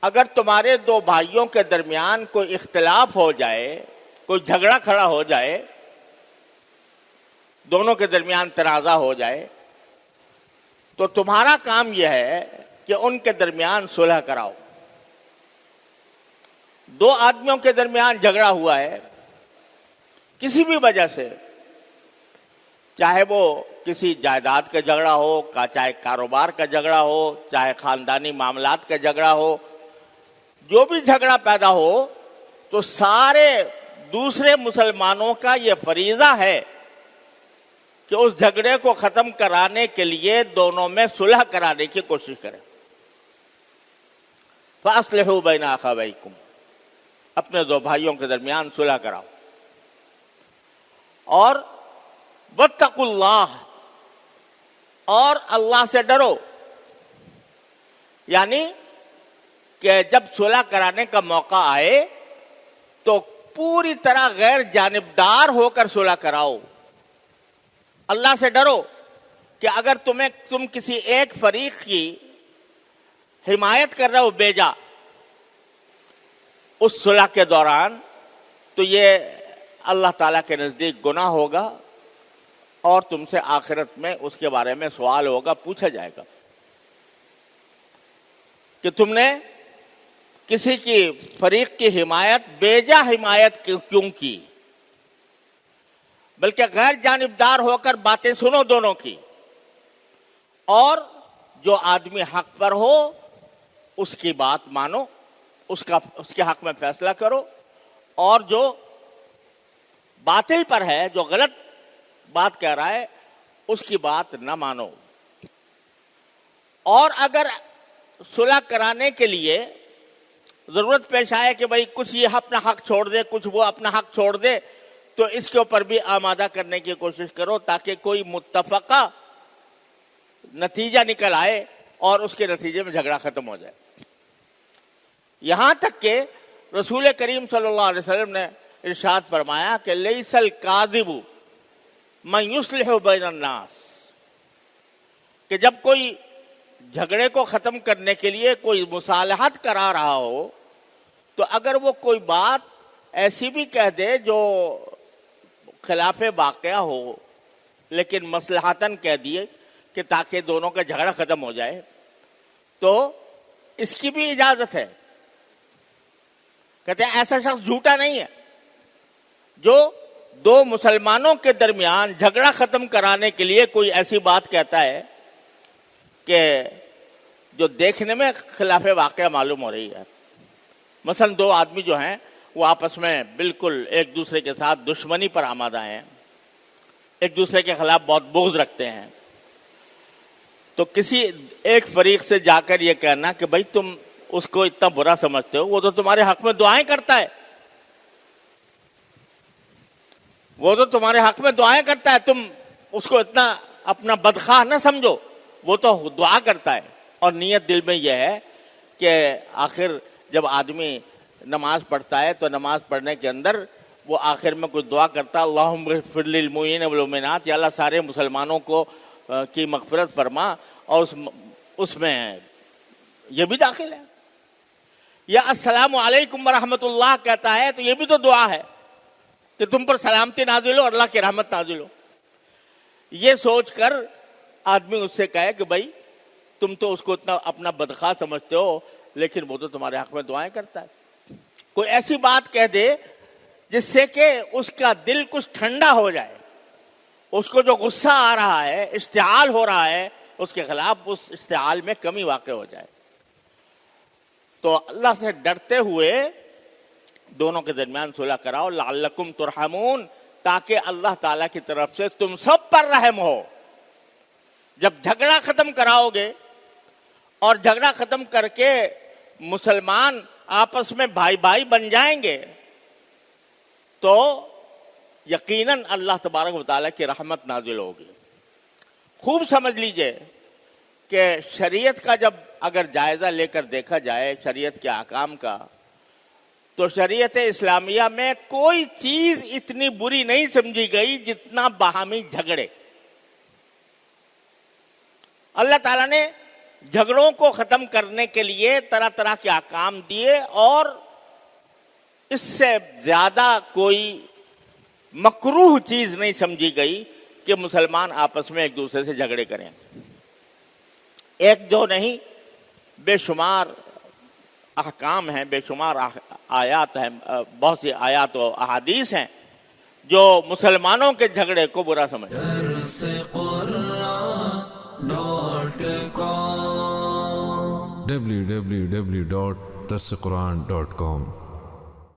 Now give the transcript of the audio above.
اگر تمہارے دو بھائیوں کے درمیان کوئی اختلاف ہو جائے، کوئی جھگڑا کھڑا ہو جائے، دونوں کے درمیان تنازع ہو جائے، تو تمہارا کام یہ ہے کہ ان کے درمیان صلح کراؤ۔ دو آدمیوں کے درمیان جھگڑا ہوا ہے کسی بھی وجہ سے، چاہے وہ کسی جائیداد کا جھگڑا ہو، چاہے کاروبار کا جھگڑا ہو، چاہے خاندانی معاملات کا جھگڑا ہو، جو بھی جھگڑا پیدا ہو، تو سارے دوسرے مسلمانوں کا یہ فریضہ ہے کہ اس جھگڑے کو ختم کرانے کے لیے دونوں میں صلح کرانے کی کوشش کریں۔ فَأَصْلِحُوا بَيْنَ أَخَوَيْكُمْ، اپنے دو بھائیوں کے درمیان صلح کراؤ۔ اور وَاتَّقُوا اللَّهَ، اور اللہ سے ڈرو، یعنی کہ جب صلح کرانے کا موقع آئے تو پوری طرح غیر جانبدار ہو کر صلح کراؤ۔ اللہ سے ڈرو کہ اگر تم کسی ایک فریق کی حمایت کر رہے ہو بیجا اس صلح کے دوران، تو یہ اللہ تعالیٰ کے نزدیک گناہ ہوگا اور تم سے آخرت میں اس کے بارے میں سوال ہوگا، پوچھا جائے گا کہ تم نے کسی کی فریق کی حمایت بیجا حمایت کیوں کی، بلکہ غیر جانبدار ہو کر باتیں سنو دونوں کی، اور جو آدمی حق پر ہو اس کی بات مانو، اس کے حق میں فیصلہ کرو، اور جو باطل پر ہے، جو غلط بات کہہ رہا ہے، اس کی بات نہ مانو۔ اور اگر صلح کرانے کے لیے ضرورت پیش آئے کہ بھئی کچھ یہ اپنا حق چھوڑ دے، کچھ وہ اپنا حق چھوڑ دے، تو اس کے اوپر بھی آمادہ کرنے کی کوشش کرو تاکہ کوئی متفقہ نتیجہ نکل آئے اور اس کے نتیجے میں جھگڑا ختم ہو جائے۔ یہاں تک کہ رسول کریم صلی اللہ علیہ وسلم نے ارشاد فرمایا کہ لیس الکاذب من یصلح بین الناس، کہ جب کوئی جھگڑے کو ختم کرنے کے لیے کوئی مصالحت کرا رہا ہو تو اگر وہ کوئی بات ایسی بھی کہہ دے جو خلاف واقعہ ہو لیکن مصلحتاً کہہ دیے کہ تاکہ دونوں کا جھگڑا ختم ہو جائے، تو اس کی بھی اجازت ہے۔ کہتے ہیں ایسا شخص جھوٹا نہیں ہے جو دو مسلمانوں کے درمیان جھگڑا ختم کرانے کے لیے کوئی ایسی بات کہتا ہے کہ جو دیکھنے میں خلاف واقعہ معلوم ہو رہی ہے۔ مثلا دو آدمی جو ہیں وہ آپس میں بالکل ایک دوسرے کے ساتھ دشمنی پر آمادہ ہیں، ایک دوسرے کے خلاف بہت بغض رکھتے ہیں، تو کسی ایک فریق سے جا کر یہ کہنا کہ بھائی تم اس کو اتنا برا سمجھتے ہو، وہ تو تمہارے حق میں دعائیں کرتا ہے، وہ تو تمہارے حق میں دعائیں کرتا ہے، تم اس کو اتنا اپنا بدخواہ نہ سمجھو، وہ تو دعا کرتا ہے۔ اور نیت دل میں یہ ہے کہ آخر جب آدمی نماز پڑھتا ہے تو نماز پڑھنے کے اندر وہ آخر میں کچھ دعا کرتا ہے، اللہم اغفر للمؤمنین والمؤمنات، یا اللہ سارے مسلمانوں کو کی مغفرت فرما، اور اس میں یہ بھی داخل ہے۔ یا السلام علیکم ورحمۃ اللہ کہتا ہے تو یہ بھی تو دعا ہے کہ تم پر سلامتی نازل ہو، اللہ کی رحمت نازل ہو۔ یہ سوچ کر آدمی اس سے کہے کہ بھائی تم تو اس کو اتنا اپنا بدخواہ سمجھتے ہو لیکن وہ تو تمہارے حق میں دعائیں کرتا ہے، کوئی ایسی بات کہہ دے جس سے کہ اس کا دل کچھ ٹھنڈا ہو جائے، اس کو جو غصہ آ رہا ہے، اشتعال ہو رہا ہے اس کے خلاف، اس اشتعال میں کمی واقع ہو جائے۔ تو اللہ سے ڈرتے ہوئے دونوں کے درمیان صلح کراؤ، لعلکم ترحمون، تاکہ اللہ تعالیٰ کی طرف سے تم سب پر رحم ہو۔ جب جھگڑا ختم کراؤ گے اور جھگڑا ختم کر کے مسلمان آپس میں بھائی بھائی بن جائیں گے تو یقیناً اللہ تبارک و تعالیٰ کی رحمت نازل ہوگی۔ خوب سمجھ لیجئے کہ شریعت کا جب اگر جائزہ لے کر دیکھا جائے، شریعت کے احکام کا، تو شریعت اسلامیہ میں کوئی چیز اتنی بری نہیں سمجھی گئی جتنا باہمی جھگڑے۔ اللہ تعالیٰ نے جھگڑوں کو ختم کرنے کے لیے طرح طرح کے احکام دیے، اور اس سے زیادہ کوئی مکروہ چیز نہیں سمجھی گئی کہ مسلمان آپس میں ایک دوسرے سے جھگڑے کریں۔ ایک دو نہیں، بے شمار احکام ہیں، بے شمار آیات ہیں، بہت سی آیات و احادیث ہیں جو مسلمانوں کے جھگڑے کو برا سمجھتے ہیں۔ www.darsequran.com